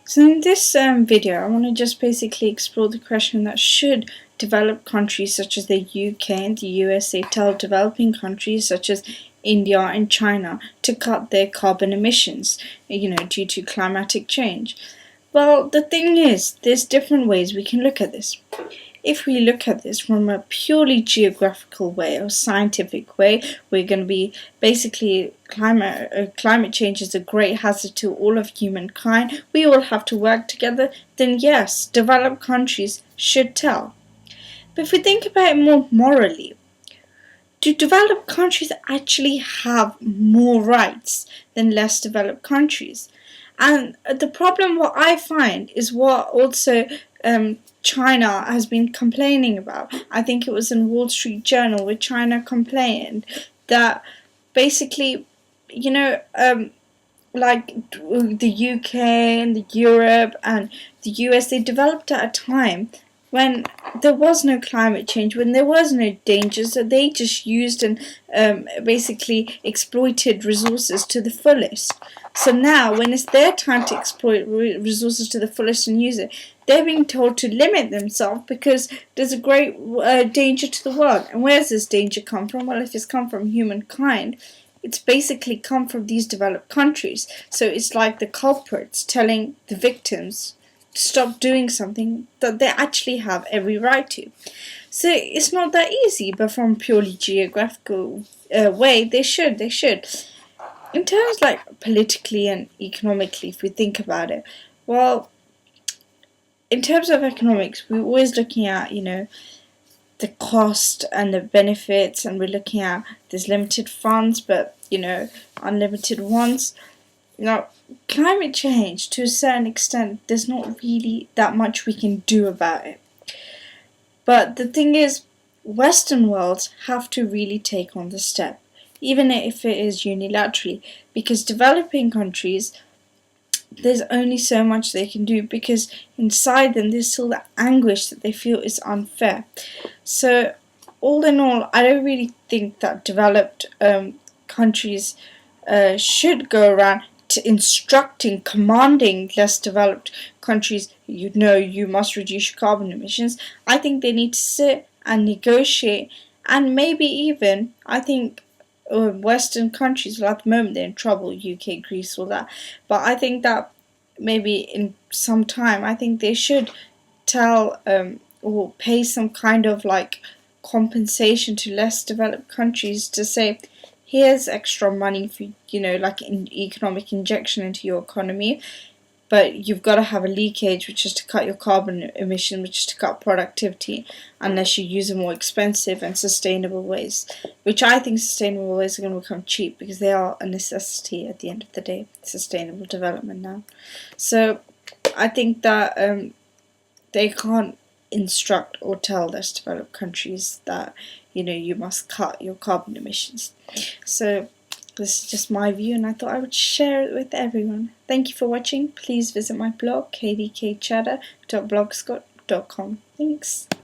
So in this video, I want to just basically explore the question that should developed countries such as the UK and the USA tell developing countries such as India and China to cut their carbon emissions, due to climatic change. Well, the thing is, there's different ways we can look at this. If we look at this from a purely geographical way or scientific way, we're going to be basically climate change is a great hazard to all of humankind. We all have to work together. Then yes, developed countries should tell. But if we think about it more morally, do developed countries actually have more rights than less developed countries? And the problem, what I find, is what also China has been complaining about. I think it was in Wall Street Journal where China complained that basically, like the UK and the Europe and the US, they developed at a time when there was no climate change, when there was no danger, so they just used and basically exploited resources to the fullest. So now, when it's their time to exploit resources to the fullest and use it, they're being told to limit themselves because there's a great danger to the world. And where does this danger come from? Well, if it's come from humankind, it's basically come from these developed countries. So it's like the culprits telling the victims to stop doing something that they actually have every right to. So it's not that easy, but from purely geographical way, they should. In terms like politically and economically, if we think about it, well, in terms of economics, we're always looking at, the cost and the benefits, and we're looking at there's limited funds, but, unlimited ones. Now, climate change, to a certain extent, there's not really that much we can do about it. But the thing is, Western worlds have to really take on the step, even if it is unilaterally, because developing countries, there's only so much they can do, because inside them there's still the anguish that they feel is unfair. So all in all, I don't really think that developed countries should go around instructing, commanding less developed countries, you must reduce your carbon emissions. I think they need to sit and negotiate, and maybe even, I think Western countries, well, at the moment they're in trouble, UK, Greece, all that, but I think that maybe in some time, I think they should tell or pay some kind of like compensation to less developed countries to say, here's extra money for, like an economic injection into your economy, but you've got to have a leakage, which is to cut your carbon emission, which is to cut productivity, unless you use a more expensive and sustainable ways, which I think sustainable ways are going to become cheap because they are a necessity at the end of the day, sustainable development now. So I think that they can't instruct or tell less developed countries that, you must cut your carbon emissions. So this is just my view, and I thought I would share it with everyone. Thank you for watching. Please visit my blog, kdkchatter.blogspot.com. Thanks.